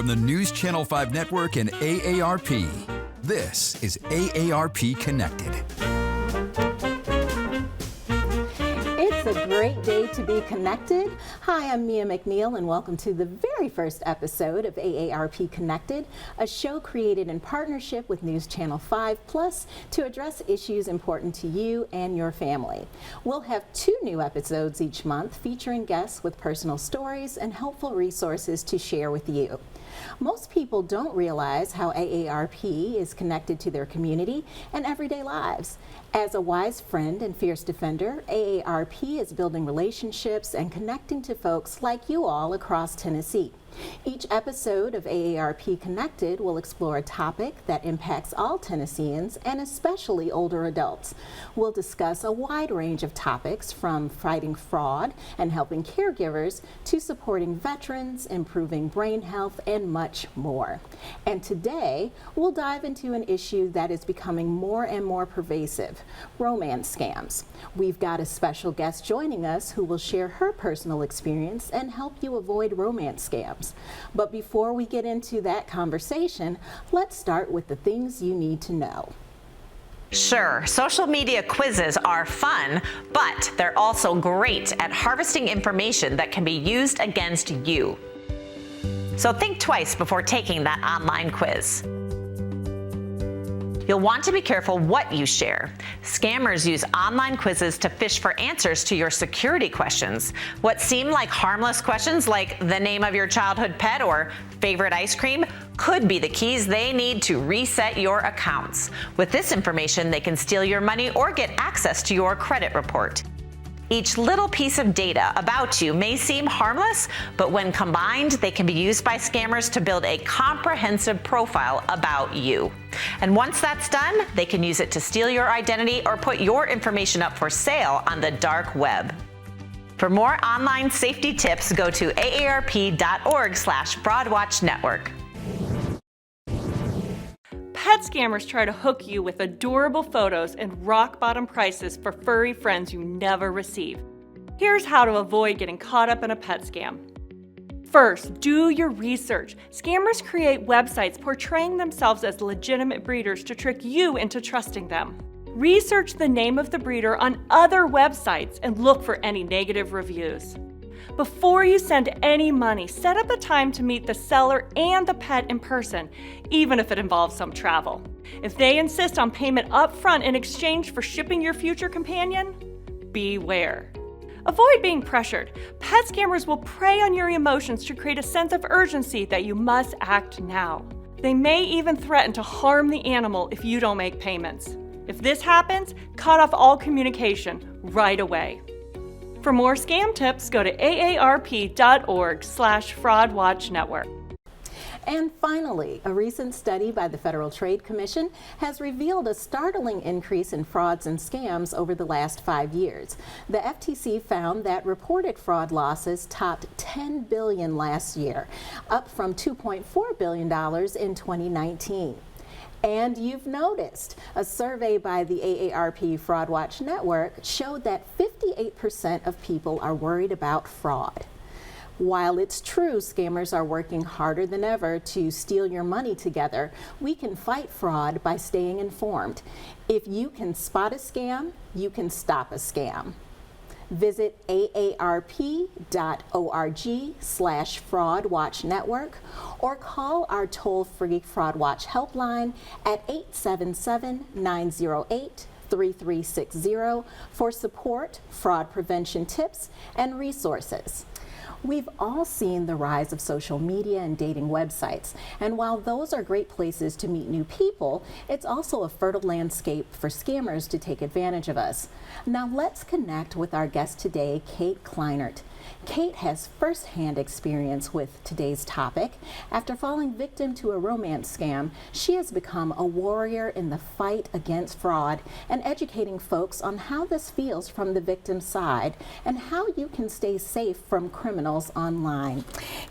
from the News Channel 5 Network and AARP. This is AARP Connected. It's a great day to be connected. Hi, I'm Mia McNeil, and welcome to the very first episode of AARP Connected, a show created in partnership with News Channel 5 Plus to address issues important to you and your family. We'll have 2 new episodes each month featuring guests with personal stories and helpful resources to share with you. Most people don't realize how AARP is connected to their community and everyday lives. As a wise friend and fierce defender, AARP is building relationships and connecting to folks like you all across Tennessee. Each episode of AARP Connected will explore a topic that impacts all Tennesseans and especially older adults. We'll discuss a wide range of topics from fighting fraud and helping caregivers to supporting veterans, improving brain health, and much more. And today, we'll dive into an issue that is becoming more and more pervasive: romance scams. We've got a special guest joining us who will share her personal experience and help you avoid romance scams. But before we get into that conversation, let's start with the things you need to know. Sure, social media quizzes are fun, but they're also great at harvesting information that can be used against you. So think twice before taking that online quiz. You'll want to be careful what you share. Scammers use online quizzes to fish for answers to your security questions. What seem like harmless questions like the name of your childhood pet or favorite ice cream could be the keys they need to reset your accounts. With this information, they can steal your money or get access to your credit report. Each little piece of data about you may seem harmless, but when combined, they can be used by scammers to build a comprehensive profile about you. And once that's done, they can use it to steal your identity or put your information up for sale on the dark web. For more online safety tips, go to aarp.org/FraudWatchNetwork. Pet scammers try to hook you with adorable photos and rock-bottom prices for furry friends you never receive. Here's how to avoid getting caught up in a pet scam. First, do your research. Scammers create websites portraying themselves as legitimate breeders to trick you into trusting them. Research the name of the breeder on other websites and look for any negative reviews. Before you send any money, set up a time to meet the seller and the pet in person, even if it involves some travel. If they insist on payment up front in exchange for shipping your future companion, beware. Avoid being pressured. Pet scammers will prey on your emotions to create a sense of urgency that you must act now. They may even threaten to harm the animal if you don't make payments. If this happens, cut off all communication right away. For more scam tips, go to aarp.org/FraudWatchNetwork. And finally, a recent study by the Federal Trade Commission has revealed a startling increase in frauds and scams over the last 5 years. The FTC found that reported fraud losses topped $10 billion last year, up from $2.4 billion in 2019. And you've noticed, a survey by the AARP Fraud Watch Network showed that 58% of people are worried about fraud. While it's true scammers are working harder than ever to steal your money together, we can fight fraud by staying informed. If you can spot a scam, you can stop a scam. Visit aarp.org/FraudWatchNetwork or call our toll-free Fraud Watch helpline at 877-908-3360 for support, fraud prevention tips, and resources. We've all seen the rise of social media and dating websites, and while those are great places to meet new people, it's also a fertile landscape for scammers to take advantage of us. Now let's connect with our guest today, Kate Kleinert. Kate has first-hand experience with today's topic. After falling victim to a romance scam, she has become a warrior in the fight against fraud and educating folks on how this feels from the victim's side and how you can stay safe from criminals online.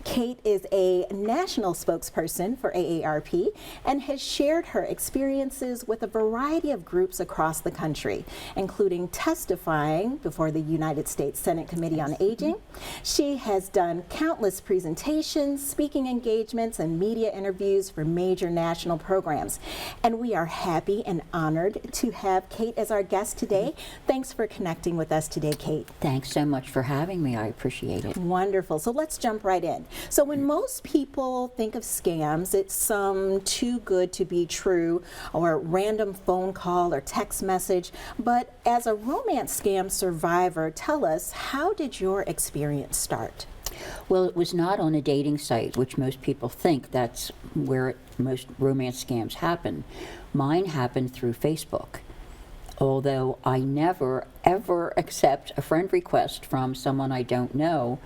Kate is a national spokesperson for AARP and has shared her experiences with a variety of groups across the country, including testifying before the United States Senate Committee on Aging She has done countless presentations, speaking engagements, and media interviews for major national programs. And we are happy and honored to have Kate as our guest today. Thanks for connecting with us today, Kate. Thanks so much for having me. I appreciate it. Wonderful. So let's jump right in. So when most people think of scams, it's some too good to be true or random phone call or text message. But as a romance scam survivor, tell us, how did your experience start? Well, it was not on a dating site, which most people think that's where most romance scams happen. Mine happened through Facebook. Although I never, ever accept a friend request from someone I don't know,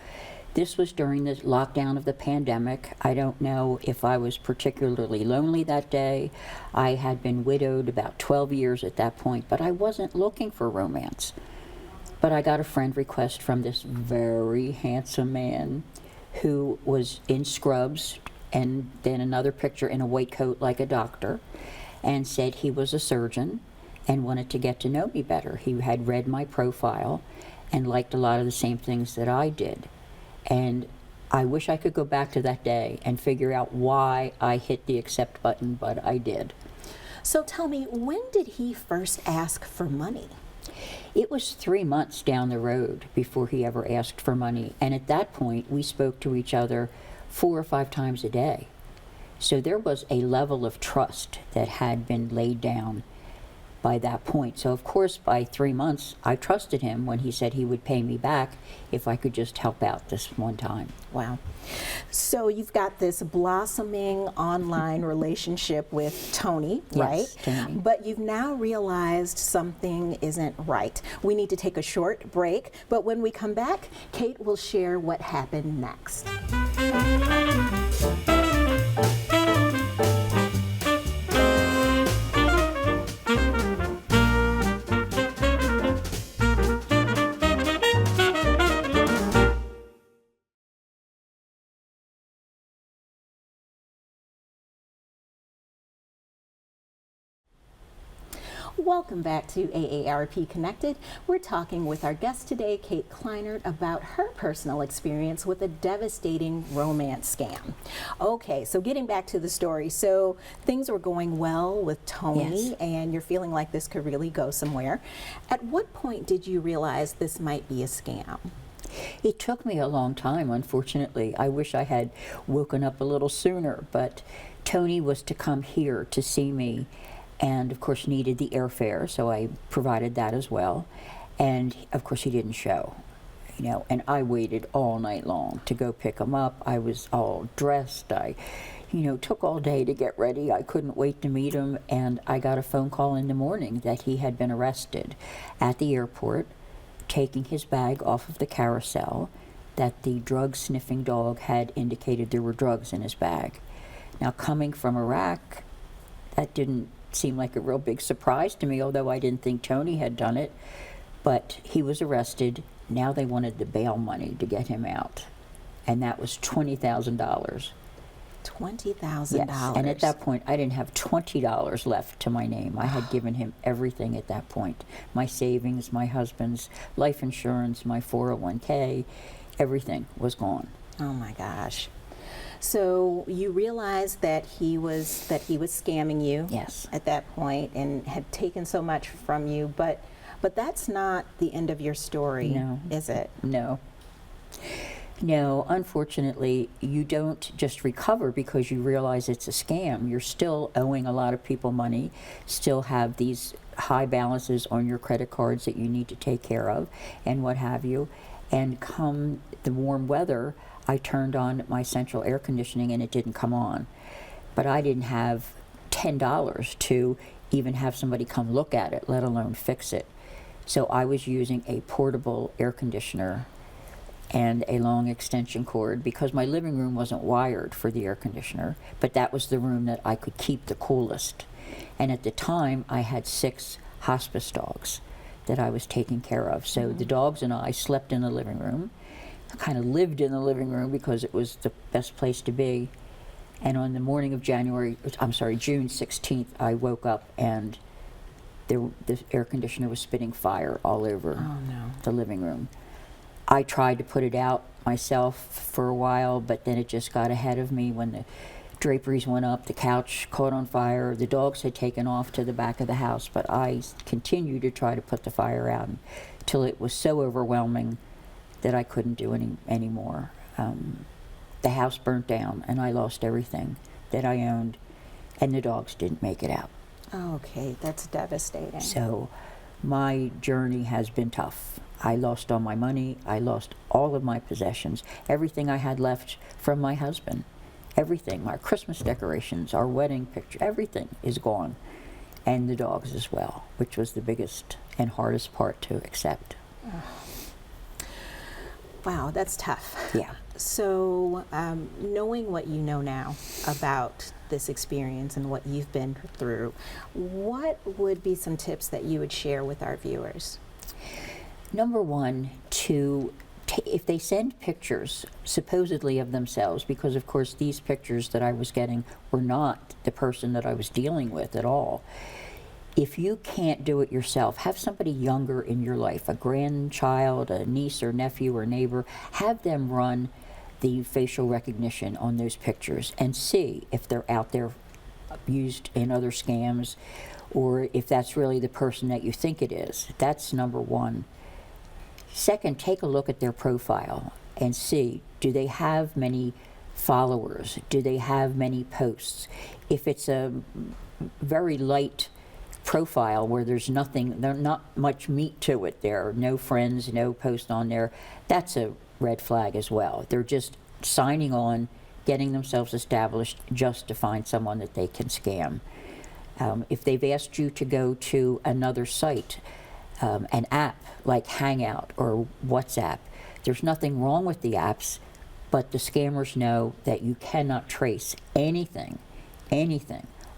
this was during the lockdown of the pandemic. I don't know if I was particularly lonely that day. I had been widowed about 12 years at that point, but I wasn't looking for romance. But I got a friend request from this very handsome man who was in scrubs and then another picture in a white coat like a doctor, and said he was a surgeon and wanted to get to know me better. He had read my profile and liked a lot of the same things that I did. And I wish I could go back to that day and figure out why I hit the accept button, but I did. So tell me, when did he first ask for money? It was 3 months down the road before he ever asked for money. And at that point, we spoke to each other 4 or 5 times a day. So there was a level of trust that had been laid down by that point. So of course, by 3 months, I trusted him when he said he would pay me back if I could just help out this one time. Wow. So you've got this blossoming online relationship with Tony, right? Yes, Tony. But you've now realized something isn't right. We need to take a short break, but when we come back, Kate will share what happened next. Welcome back to AARP Connected. We're talking with our guest today, Kate Kleinert, about her personal experience with a devastating romance scam. Okay, so getting back to the story. So things were going well with Tony, Yes. and you're feeling like this could really go somewhere. At what point did you realize this might be a scam? It took me a long time, unfortunately. I wish I had woken up a little sooner, but Tony was to come here to see me, and of course needed the airfare, so I provided that as well. And of course he didn't show, and I waited all night long to go pick him up. I was all dressed. I took all day to get ready. I couldn't wait to meet him, and I got a phone call in the morning that he had been arrested at the airport, taking his bag off of the carousel, that the drug-sniffing dog had indicated there were drugs in his bag. Now, coming from Iraq, that didn't seem like a real big surprise to me, although I didn't think Tony had done it. But he was arrested. Now they wanted the bail money to get him out, and that was $20,000. $20,000. Yes. And at that point, I didn't have $20 left to my name. I had given him everything at that point. My savings, my husband's life insurance, my 401k, everything was gone. Oh my gosh. So you realized that he was scamming you. Yes. At that point, and had taken so much from you, but that's not the end of your story, No. is it? No. No, unfortunately, you don't just recover because you realize it's a scam. You're still owing a lot of people money, still have these high balances on your credit cards that you need to take care of, and what have you. And come the warm weather, I turned on my central air conditioning and it didn't come on. But I didn't have $10 to even have somebody come look at it, let alone fix it. So I was using a portable air conditioner and a long extension cord because my living room wasn't wired for the air conditioner, but that was the room that I could keep the coolest. And at the time, I had 6 hospice dogs that I was taking care of. So the dogs and I slept in the living room, kind of lived in the living room because it was the best place to be. And on the morning of June 16th, I woke up and the air conditioner was spitting fire all over the living room. I tried to put it out myself for a while, but then it just got ahead of me when the draperies went up, the couch caught on fire, the dogs had taken off to the back of the house, but I continued to try to put the fire out until it was so overwhelming that I couldn't do any more. The house burnt down and I lost everything that I owned, and the dogs didn't make it out. Okay, that's devastating. So my journey has been tough. I lost all my money, I lost all of my possessions, everything I had left from my husband. Everything, my Christmas decorations, our wedding picture, everything is gone. And the dogs as well, which was the biggest and hardest part to accept. Wow, that's tough. Yeah. So, knowing what you know now about this experience and what you've been through, what would be some tips that you would share with our viewers? Number one, if they send pictures supposedly of themselves, because of course these pictures that I was getting were not the person that I was dealing with at all. If you can't do it yourself, have somebody younger in your life, a grandchild, a niece or nephew or neighbor, have them run the facial recognition on those pictures and see if they're out there used in other scams, or if that's really the person that you think it is. That's number one. Second, take a look at their profile and see, do they have many followers? Do they have many posts? If it's a very light profile where there's not much meat to it, there are no friends, no post on there, that's a red flag as well. They're just signing on, getting themselves established just to find someone that they can scam. If they've asked you to go to another site, an app like Hangout or WhatsApp, there's nothing wrong with the apps, but the scammers know that you cannot trace anything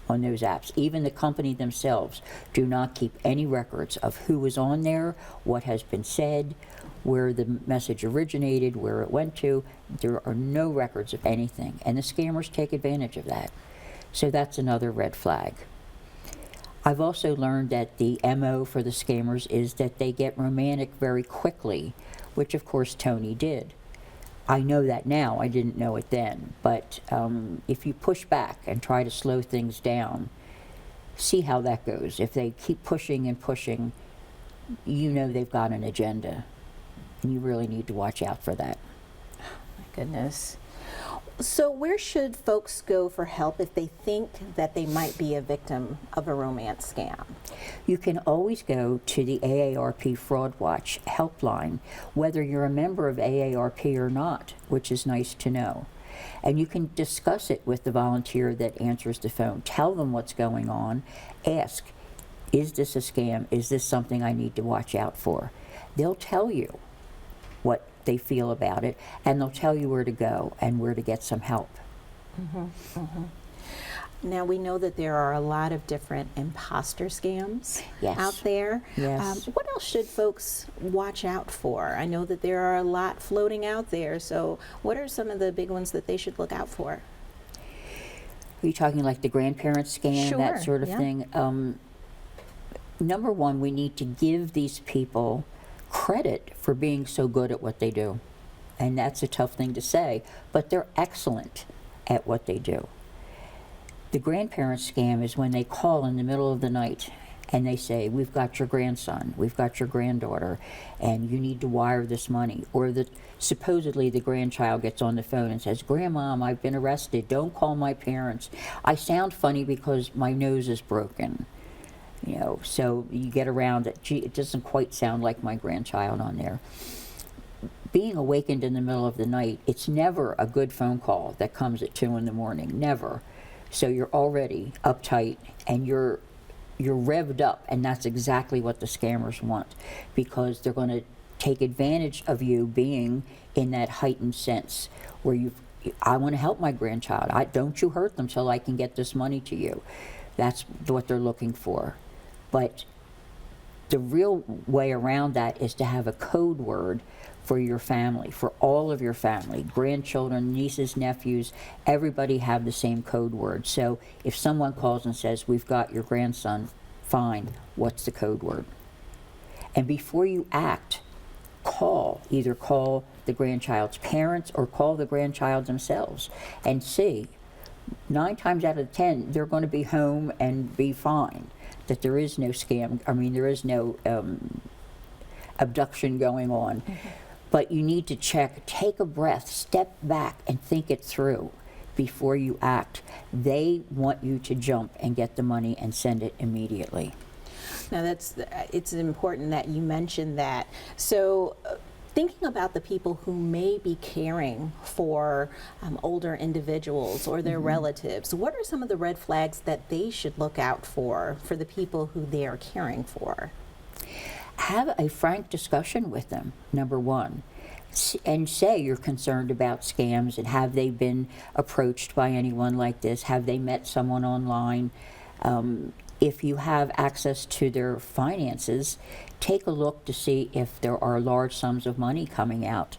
on those apps. Even the company themselves do not keep any records of who was on there, what has been said, where the message originated, where it went to. There are no records of anything, and the scammers take advantage of that. So that's another red flag. I've also learned that the MO for the scammers is that they get romantic very quickly, which of course Tony did. I know that now, I didn't know it then, but if you push back and try to slow things down, see how that goes. If they keep pushing and pushing, you know they've got an agenda, and you really need to watch out for that. My goodness. So where should folks go for help if they think that they might be a victim of a romance scam? You can always go to the AARP Fraud Watch helpline, whether you're a member of AARP or not, which is nice to know. And you can discuss it with the volunteer that answers the phone. Tell them what's going on. Ask, is this a scam? Is this something I need to watch out for? They'll tell you what they feel about it, and they'll tell you where to go and where to get some help. Now, we know that there are a lot of different imposter scams out there. Yes. What else should folks watch out for? I know that there are a lot floating out there, so what are some of the big ones that they should look out for? Are you talking like the grandparent scam, Sure, that sort of yeah. thing? Number one, we need to give these people credit for being so good at what they do. And that's a tough thing to say, but they're excellent at what they do. The grandparent scam is when they call in the middle of the night and they say, we've got your grandson, we've got your granddaughter, and you need to wire this money. Or supposedly the grandchild gets on the phone and says, Grandmom, I've been arrested, don't call my parents. I sound funny because my nose is broken. You know, so you get around it. Gee, it doesn't quite sound like my grandchild on there. Being awakened in the middle of the night, it's never a good phone call that comes at 2 in the morning, never. So you're already uptight and you're revved up, and that's exactly what the scammers want, because they're going to take advantage of you being in that heightened sense where I want to help my grandchild. Don't you hurt them till I can get this money to you. That's what they're looking for. But the real way around that is to have a code word for your family, for all of your family, grandchildren, nieces, nephews, everybody have the same code word. So if someone calls and says, we've got your grandson, fine, what's the code word? And before you act, either call the grandchild's parents or call the grandchild themselves and see. 9 times out of 10, they're going to be home and be fine. That there is no scam. I mean, there is no abduction going on. Mm-hmm. But you need to check, take a breath, step back, and think it through before you act. They want you to jump and get the money and send it immediately. Now, it's important that you mentioned that. So, thinking about the people who may be caring for older individuals or their relatives, what are some of the red flags that they should look out for the people who they are caring for? Have a frank discussion with them, number one, and say you're concerned about scams and have they been approached by anyone like this? Have they met someone online? If you have access to their finances, take a look to see if there are large sums of money coming out.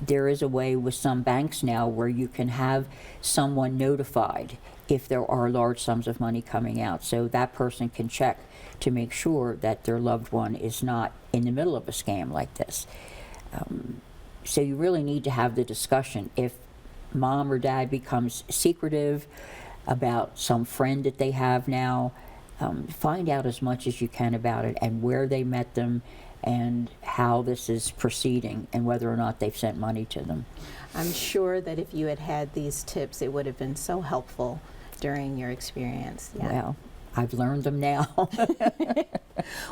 There is a way with some banks now where you can have someone notified if there are large sums of money coming out, so that person can check to make sure that their loved one is not in the middle of a scam like this. So you really need to have the discussion. If mom or dad becomes secretive about some friend that they have now, find out as much as you can about it and where they met them and how this is proceeding and whether or not they've sent money to them. I'm sure that if you had had these tips, it would have been so helpful during your experience. Yeah. Well, I've learned them now.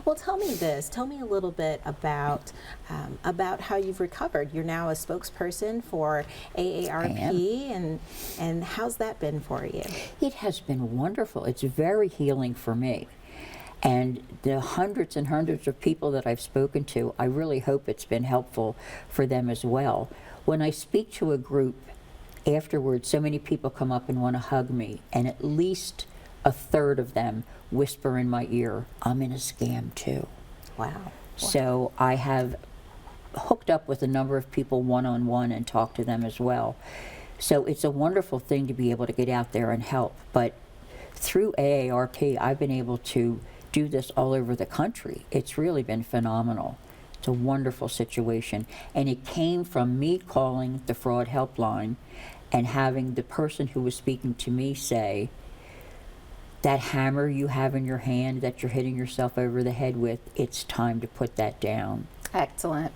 Well, tell me this. Tell me a little bit about how you've recovered. You're now a spokesperson for AARP, and how's that been for you? It has been wonderful. It's very healing for me. And the hundreds and hundreds of people that I've spoken to, I really hope it's been helpful for them as well. When I speak to a group afterwards, so many people come up and want to hug me, and at least a third of them whisper in my ear, I'm in a scam too. Wow. So I have hooked up with a number of people one-on-one and talked to them as well. So it's a wonderful thing to be able to get out there and help. But through AARP, I've been able to do this all over the country. It's really been phenomenal. It's a wonderful situation. And it came from me calling the fraud helpline and having the person who was speaking to me say, that hammer you have in your hand that you're hitting yourself over the head with, it's time to put that down. Excellent.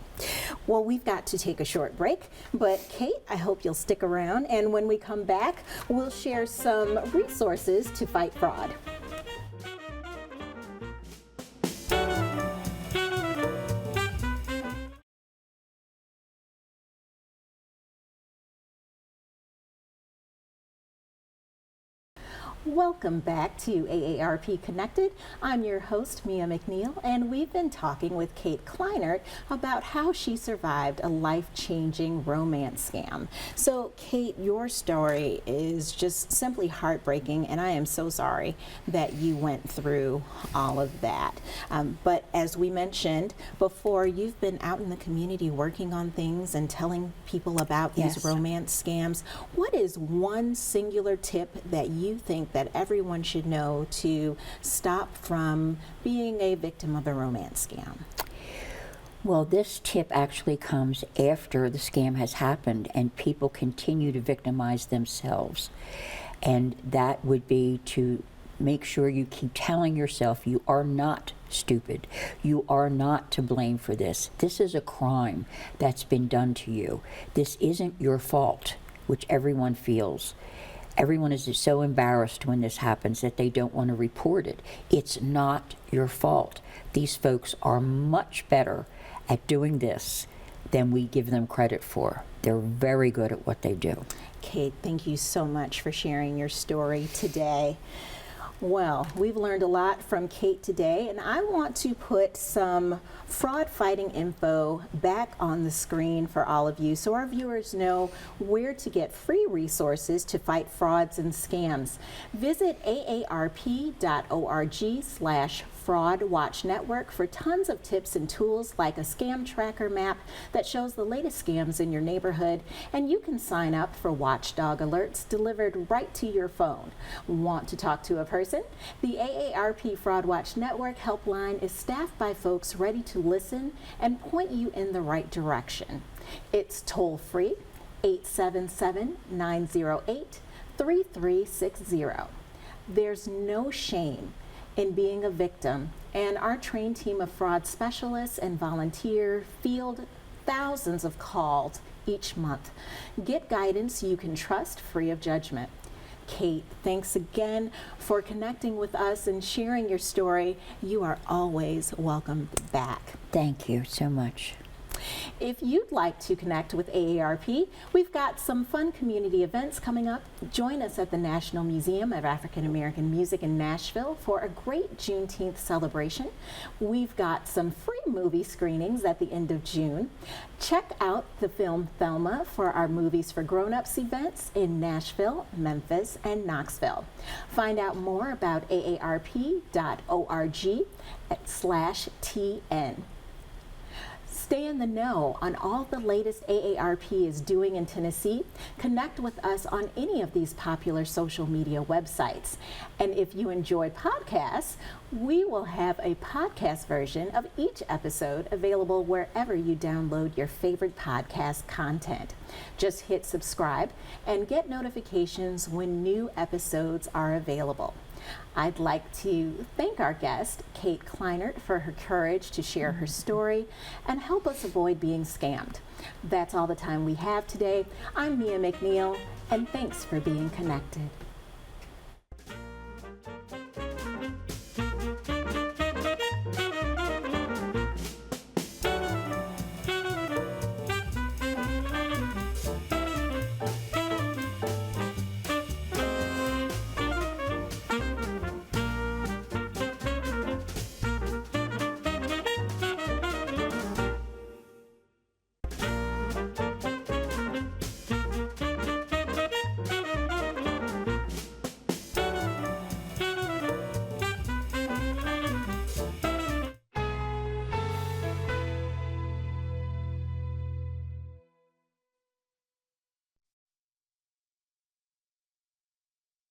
Well, we've got to take a short break, but Kate, I hope you'll stick around, and when we come back, we'll share some resources to fight fraud. Welcome back to AARP Connected. I'm your host, Mia McNeil, and we've been talking with Kate Kleinert about how she survived a life-changing romance scam. So, Kate, your story is just simply heartbreaking, and I am so sorry that you went through all of that. But as we mentioned before, you've been out in the community working on things and telling people about these romance scams. What is one singular tip that you think that everyone should know to stop from being a victim of a romance scam? Well, this tip actually comes after the scam has happened and people continue to victimize themselves. And that would be to make sure you keep telling yourself you are not stupid. You are not to blame for this. This is a crime that's been done to you. This isn't your fault, which everyone feels. Everyone is so embarrassed when this happens that they don't want to report it. It's not your fault. These folks are much better at doing this than we give them credit for. They're very good at what they do. Kate, thank you so much for sharing your story today. Well, we've learned a lot from Kate today, and I want to put some fraud fighting info back on the screen for all of you so our viewers know where to get free resources to fight frauds and scams. Visit aarp.org/fraud Fraud Watch Network for tons of tips and tools like a scam tracker map that shows the latest scams in your neighborhood, and you can sign up for watchdog alerts delivered right to your phone. Want to talk to a person? The AARP Fraud Watch Network helpline is staffed by folks ready to listen and point you in the right direction. It's toll-free, 877-908-3360. There's no shame in being a victim, and our trained team of fraud specialists and volunteers field thousands of calls each month. Get guidance you can trust free of judgment. Kate, thanks again for connecting with us and sharing your story. You are always welcome back. Thank you so much. If you'd like to connect with AARP, we've got some fun community events coming up. Join us at the National Museum of African American Music in Nashville for a great Juneteenth celebration. We've got some free movie screenings at the end of June. Check out the film Thelma for our Movies for Grown-Ups events in Nashville, Memphis, and Knoxville. Find out more about aarp.org/TN. Stay in the know on all the latest AARP is doing in Tennessee. Connect with us on any of these popular social media websites. And if you enjoy podcasts, we will have a podcast version of each episode available wherever you download your favorite podcast content. Just hit subscribe and get notifications when new episodes are available. I'd like to thank our guest, Kate Kleinert, for her courage to share her story and help us avoid being scammed. That's all the time we have today. I'm Mia McNeil, and thanks for being connected.